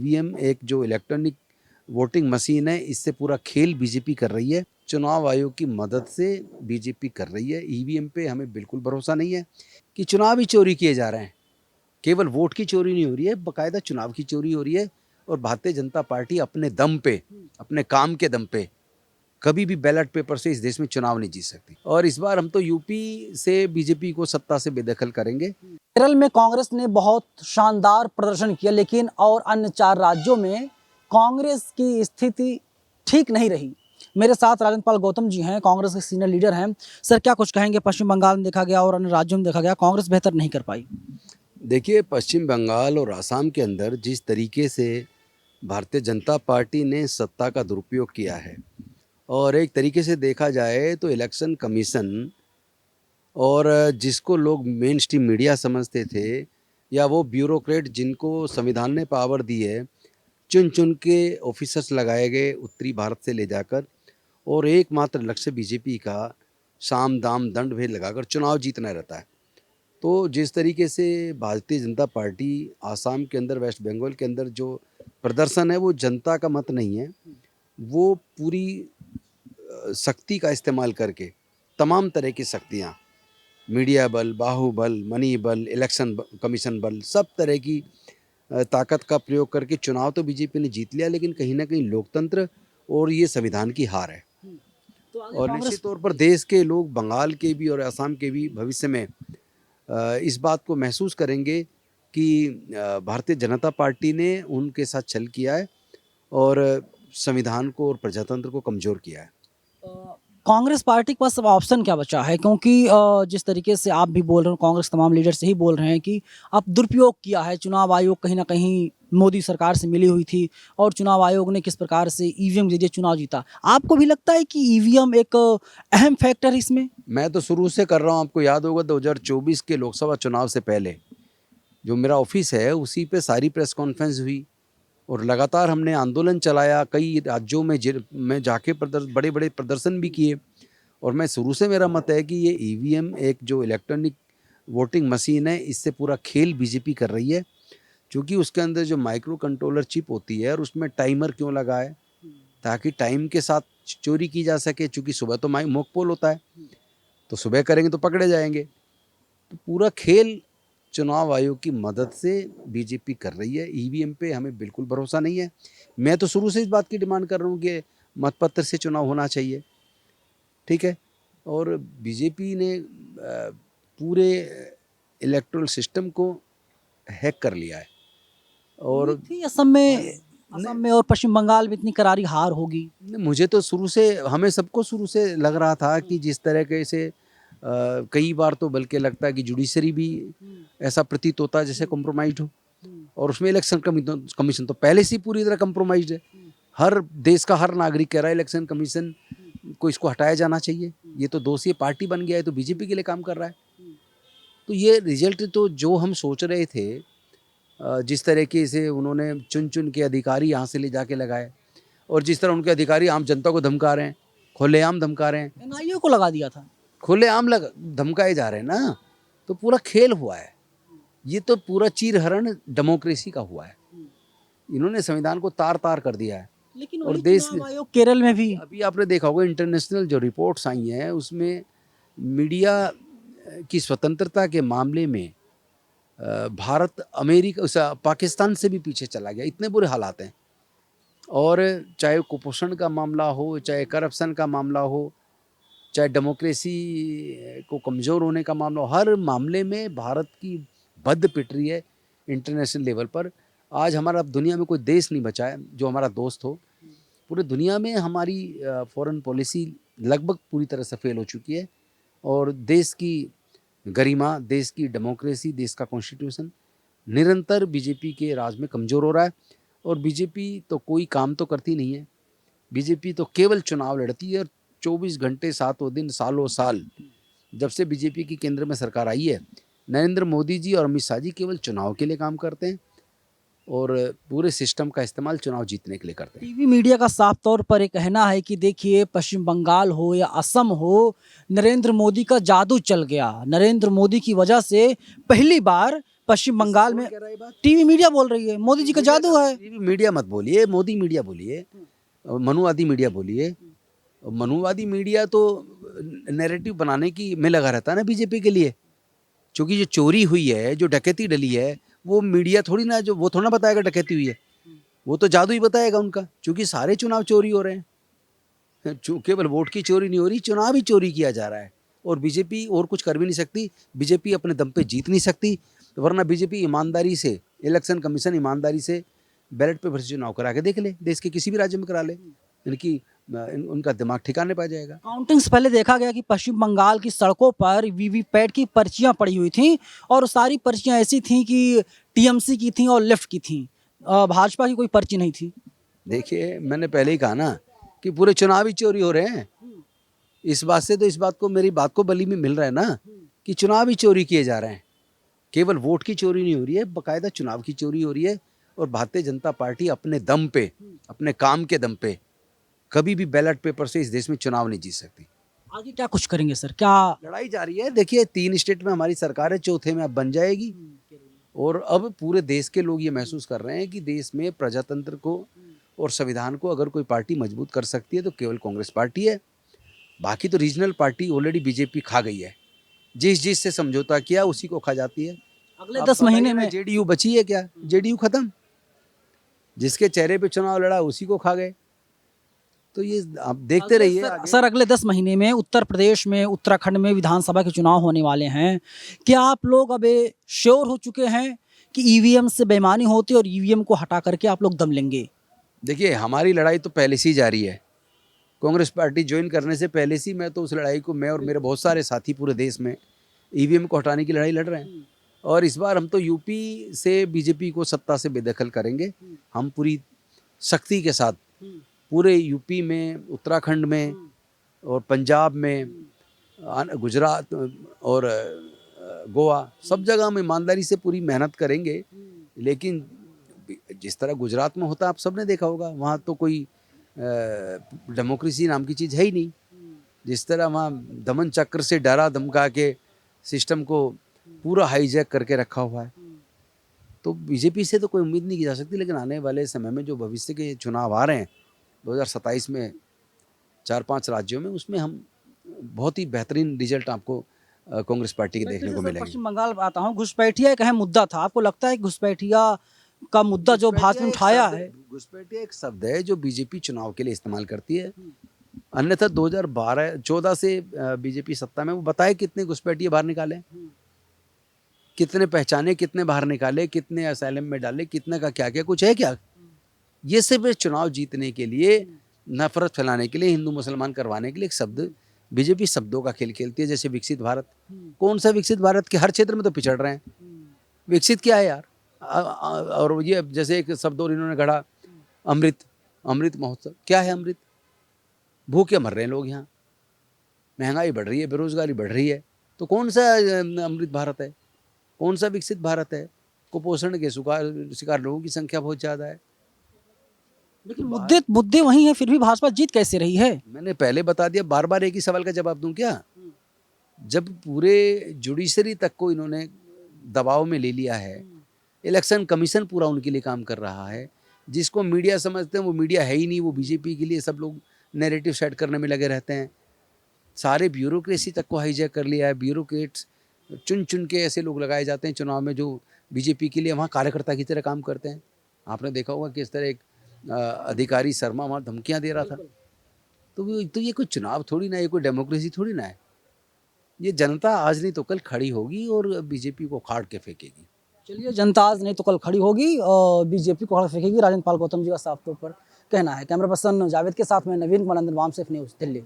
EVM एक जो electronic voting machine है, इससे पूरा खेल बीजेपी कर रही है। चुनाव आयोग की मदद से बीजेपी कर रही है। ईवीएम पे हमें बिल्कुल भरोसा नहीं है कि चुनाव ही चोरी किए जा रहे हैं। केवल वोट की चोरी नहीं हो रही है, बाकायदा चुनाव की चोरी हो रही है। और भारतीय जनता पार्टी अपने दम पे, अपने काम के दम पे कभी भी बैलेट पेपर से इस देश में चुनाव नहीं जीत सकती। और इस बार हम तो यूपी से बीजेपी को सत्ता से बेदखल करेंगे। केरल में कांग्रेस ने बहुत शानदार प्रदर्शन किया, लेकिन और अन्य 4 राज्यों में कांग्रेस की स्थिति ठीक नहीं रही। मेरे साथ राजेंद्र पाल गौतम जी हैं, कांग्रेस के सीनियर लीडर हैं। सर, क्या कुछ कहेंगे? पश्चिम बंगाल में देखा गया और अन्य राज्यों में देखा गया, कांग्रेस बेहतर नहीं कर पाई। देखिए, पश्चिम बंगाल और असम के अंदर जिस तरीके से भारतीय जनता पार्टी ने सत्ता का दुरुपयोग किया है, और एक तरीके से देखा जाए तो इलेक्शन कमीशन और जिसको लोग मेन स्ट्रीम मीडिया समझते थे, या वो ब्यूरोक्रेट जिनको संविधान ने पावर दी है, चुन चुन के ऑफिसर्स लगाए गए उत्तरी भारत से ले जाकर, और एकमात्र लक्ष्य बीजेपी का साम दाम दंड भेद लगाकर चुनाव जीतना रहता है। तो जिस तरीके से भारतीय जनता पार्टी आसाम के अंदर, वेस्ट बंगाल के अंदर जो प्रदर्शन है, वो जनता का मत नहीं है। वो पूरी शक्ति का इस्तेमाल करके, तमाम तरह की शक्तियाँ, मीडिया बल, बाहुबल, मनी बल, इलेक्शन कमीशन बल, सब तरह की ताकत का प्रयोग करके चुनाव तो बीजेपी ने जीत लिया, लेकिन कहीं ना कहीं लोकतंत्र और ये संविधान की हार है। तो आगे और निश्चित तौर पर देश के लोग, बंगाल के भी और असम के भी, भविष्य में इस बात को महसूस करेंगे कि भारतीय जनता पार्टी ने उनके साथ छल किया है और संविधान को और प्रजातंत्र को कमज़ोर किया है। कांग्रेस पार्टी के पास अब ऑप्शन क्या बचा है? क्योंकि जिस तरीके से आप भी बोल रहे हो, कांग्रेस तमाम लीडर से ही बोल रहे हैं कि अब दुरुपयोग किया है। चुनाव आयोग कहीं ना कहीं मोदी सरकार से मिली हुई थी और चुनाव आयोग ने किस प्रकार से ईवीएम के जरिए चुनाव जीता। आपको भी लगता है कि ईवीएम एक अहम फैक्टर है इसमें? मैं तो शुरू से कर रहा हूँ। आपको याद होगा 2024 के लोकसभा चुनाव से पहले जो मेरा ऑफिस है, उसी पे सारी प्रेस कॉन्फ्रेंस हुई और लगातार हमने आंदोलन चलाया। कई राज्यों में जाके बड़े बड़े प्रदर्शन भी किए। और मैं शुरू से, मेरा मत है कि ये ईवीएम एक जो इलेक्ट्रॉनिक वोटिंग मशीन है, इससे पूरा खेल बीजेपी कर रही है। क्योंकि उसके अंदर जो माइक्रो कंट्रोलर चिप होती है, और उसमें टाइमर क्यों लगा है, ताकि टाइम के साथ चोरी की जा सके। चूँकि सुबह तो मॉक पोल होता है, तो सुबह करेंगे तो पकड़े जाएंगे। तो पूरा खेल चुनाव आयोग की मदद से बीजेपी कर रही है। ईवीएम पे हमें बिल्कुल भरोसा नहीं है। मैं तो शुरू से इस बात की डिमांड कर रहा हूँ कि मतपत्र से चुनाव होना चाहिए, ठीक है। और बीजेपी ने पूरे इलेक्टोरल सिस्टम को हैक कर लिया है। और थी असम में और पश्चिम बंगाल में इतनी करारी हार होगी। मुझे तो शुरू से, हमें सबको शुरू से लग रहा था कि जिस तरह से कई बार तो बल्कि लगता है कि जुडिशरी भी ऐसा प्रतीत होता है जैसे कॉम्प्रोमाइज्ड हो, और उसमें इलेक्शन कमीशन तो पहले से ही पूरी तरह कॉम्प्रोमाइज्ड है। हर देश का हर नागरिक कह रहा है इलेक्शन कमीशन को, इसको हटाया जाना चाहिए। ये तो दोषी पार्टी बन गया है, तो बीजेपी के लिए काम कर रहा है। तो ये रिजल्ट तो जो हम सोच रहे थे, जिस तरीके से उन्होंने चुन चुन के अधिकारी यहाँ से ले जाके लगाए, और जिस तरह उनके अधिकारी आम जनता को धमका रहे हैं, खुलेआम धमका रहे हैं, एनआईए को लगा दिया था, खुलेआम धमकाए जा रहे हैं ना, तो पूरा खेल हुआ है। ये तो पूरा चीरहरण डेमोक्रेसी का हुआ है। इन्होंने संविधान को तार तार कर दिया है। लेकिन और वही देश चुनाव आयोग केरल में भी, अभी आपने देखा होगा इंटरनेशनल जो रिपोर्ट्स आई हैं, उसमें मीडिया की स्वतंत्रता के मामले में भारत अमेरिका, पाकिस्तान से भी पीछे चला गया। इतने बुरे हालात हैं। और चाहे कुपोषण का मामला हो, चाहे करप्शन का मामला हो, चाहे डेमोक्रेसी को कमज़ोर होने का मामला हो, हर मामले में भारत की बद पिट रही है इंटरनेशनल लेवल पर। आज हमारा दुनिया में कोई देश नहीं बचा है जो हमारा दोस्त हो। पूरे दुनिया में हमारी फॉरेन पॉलिसी लगभग पूरी तरह से फेल हो चुकी है। और देश की गरिमा, देश की डेमोक्रेसी, देश का कॉन्स्टिट्यूशन निरंतर बीजेपी के राज में कमज़ोर हो रहा है। और बीजेपी तो कोई काम तो करती नहीं है। बीजेपी तो केवल चुनाव लड़ती है, और 24 घंटे, सातों दिन, सालों साल, जब से बीजेपी की केंद्र में सरकार आई है, नरेंद्र मोदी जी और अमित शाह जी केवल चुनाव के लिए काम करते हैं, और पूरे सिस्टम का इस्तेमाल चुनाव जीतने के लिए करते हैं। टीवी मीडिया का साफ तौर पर एक कहना है कि देखिए, पश्चिम बंगाल हो या असम हो, नरेंद्र मोदी का जादू चल गया। नरेंद्र मोदी की वजह से पहली बार पश्चिम बंगाल में कह रहा है ये बात? टीवी मीडिया बोल रही है, मोदी जी का जादू है। टीवी मीडिया मत बोलिए, मोदी मीडिया बोलिए, और मनुवादी मीडिया बोलिए। और मनुवादी मीडिया तो नैरेटिव बनाने की में लगा रहता है ना बीजेपी के लिए। क्योंकि जो चोरी हुई है, जो डकैती डली है, वो मीडिया थोड़ी ना, जो वो थोड़ा ना बताएगा डकैती हुई है, वो तो जादू ही बताएगा उनका। क्योंकि सारे चुनाव चोरी हो रहे हैं, केवल वोट की चोरी नहीं हो रही, चुनाव ही चोरी किया जा रहा है। और बीजेपी और कुछ कर भी नहीं सकती, बीजेपी अपने दम पे जीत नहीं सकती, वरना बीजेपी ईमानदारी से, इलेक्शन कमीशन ईमानदारी से बैलेट पेपर से चुनाव करा के देख ले, देश के किसी भी राज्य में करा ले, उनका दिमाग ठिकाने पा जाएगा। काउंटिंग से पहले देखा गया कि पश्चिम बंगाल की सड़कों पर वीवीपैट की पर्चियां पड़ी हुई थीं और सारी पर्चियां ऐसी थीं कि टीएमसी की थीं और लेफ्ट की थीं, भाजपा की कोई पर्ची नहीं थी। देखिए, मैंने पहले ही कहा ना कि पूरे चुनाव ही चोरी हो रहे हैं। इस बात से तो इस बात को, मेरी बात को बली में मिल रहा है ना कि चुनाव ही चोरी किए जा रहे हैं। केवल वोट की चोरी नहीं हो रही है, बाकायदा चुनाव की चोरी हो रही है। और भारतीय जनता पार्टी अपने दम पे, अपने काम के दम पे कभी भी बैलेट पेपर से इस देश में चुनाव नहीं जीत सकती। आगे क्या कुछ करेंगे सर? क्या लड़ाई जारी है। देखिए, 3 स्टेट में हमारी सरकार है, चौथे में अब बन जाएगी। और अब पूरे देश के लोग ये महसूस कर रहे हैं कि देश में प्रजातंत्र को और संविधान को अगर कोई पार्टी मजबूत कर सकती है तो केवल कांग्रेस पार्टी है। बाकी तो रीजनल पार्टी ऑलरेडी बीजेपी खा गई है। जिस से समझौता किया उसी को खा जाती है। अगले आप 10 महीने में जेडीयू बची है क्या? जेडीयू खत्म। जिसके चेहरे पे चुनाव लड़ा उसी को खा गए। तो ये आप देखते रहिए आगे। सर अगले 10 महीने में उत्तर प्रदेश में, उत्तराखंड में विधानसभा के चुनाव होने वाले हैं। क्या आप लोग अब श्योर हो चुके हैं कि ईवीएम से बेईमानी होती है और ईवीएम को हटा करके आप लोग दम लेंगे? देखिए, हमारी लड़ाई तो पहले से ही जारी है। कांग्रेस पार्टी ज्वाइन करने से पहले से मैं तो उस लड़ाई को, मैं और मेरे बहुत सारे साथी पूरे देश में ईवीएम को हटाने की लड़ाई लड़ रहे हैं। और इस बार हम तो यूपी से बीजेपी को सत्ता से बेदखल करेंगे। हम पूरी सख्ती के साथ पूरे यूपी में, उत्तराखंड में और पंजाब में, गुजरात और गोवा, सब जगह हम ईमानदारी से पूरी मेहनत करेंगे। लेकिन जिस तरह गुजरात में होता आप सबने देखा होगा, वहाँ तो कोई डेमोक्रेसी नाम की चीज़ है ही नहीं। जिस तरह वहाँ दमन चक्र से डरा धमका के सिस्टम को पूरा हाईजैक करके रखा हुआ है। तो बीजेपी से तो कोई उम्मीद नहीं की जा सकती। लेकिन आने वाले समय में जो भविष्य के चुनाव आ रहे हैं 2027 में 4-5 राज्यों में, उसमें हम बहुत ही बेहतरीन रिजल्ट आपको कांग्रेस पार्टी के देखने को मिलेंगे। पश्चिम बंगाल आता हूँ, घुसपैठिया एक अहम मुद्दा था। आपको लगता है कि घुसपैठिया का मुद्दा जो भाजपा ने उठाया है? घुसपैठिया एक शब्द है जो बीजेपी चुनाव के लिए इस्तेमाल करती है। अन्यथा 2014 से बीजेपी सत्ता में, वो बताए कितने घुसपैठिए बाहर निकाले, कितने पहचाने, कितने बाहर निकाले, कितने असाइलम में डाले, कितने का क्या क्या कुछ है क्या? ये सिर्फ चुनाव जीतने के लिए, नफरत फैलाने के लिए, हिंदू मुसलमान करवाने के लिए एक शब्द, बीजेपी शब्दों का खेल खेलती है। जैसे विकसित भारत, कौन सा विकसित भारत? के हर क्षेत्र में तो पिछड़ रहे हैं। विकसित क्या है यार? और ये जैसे एक शब्द और इन्होंने गढ़ा, अमृत महोत्सव। क्या है अमृत? भूखे मर रहे हैं लोग यहाँ, महंगाई बढ़ रही है, बेरोजगारी बढ़ रही है। तो कौन सा अमृत भारत है? कौन सा विकसित भारत है? कुपोषण के शिकार लोगों की संख्या बहुत ज़्यादा है। लेकिन मुद्दे वही हैं, फिर भी भाजपा जीत कैसे रही है? मैंने पहले बता दिया, बार बार एक ही सवाल का जवाब दूं क्या? जब पूरे जुडिशरी तक को इन्होंने दबाव में ले लिया है, इलेक्शन कमीशन पूरा उनके लिए काम कर रहा है, जिसको मीडिया समझते हैं वो मीडिया है ही नहीं, वो बीजेपी के लिए सब लोग नैरेटिव सेट करने में लगे रहते हैं। सारे ब्यूरोक्रेसी तक को हाईजैक कर लिया है। ब्यूरोक्रेट्स चुन चुन के ऐसे लोग लगाए जाते हैं चुनाव में जो बीजेपी के लिए वहाँ कार्यकर्ता की तरह काम करते हैं। आपने देखा होगा कि इस तरह एक अधिकारी शर्मा वहाँ धमकियाँ दे रहा था। तो ये कोई चुनाव थोड़ी ना, ये कोई डेमोक्रेसी थोड़ी ना है। ये जनता आज नहीं तो कल खड़ी होगी और बीजेपी को उखाड़ के फेंकेगी। चलिए, जनता आज नहीं तो कल खड़ी होगी और बीजेपी को उखाड़ फेंकेगी। राजेंद्र पाल गौतम जी का साफ तौर पर कहना है। कैमरा पर्सन जावेद के साथ में नवीन कुमार, वामसेफ न्यूज़, दिल्ली।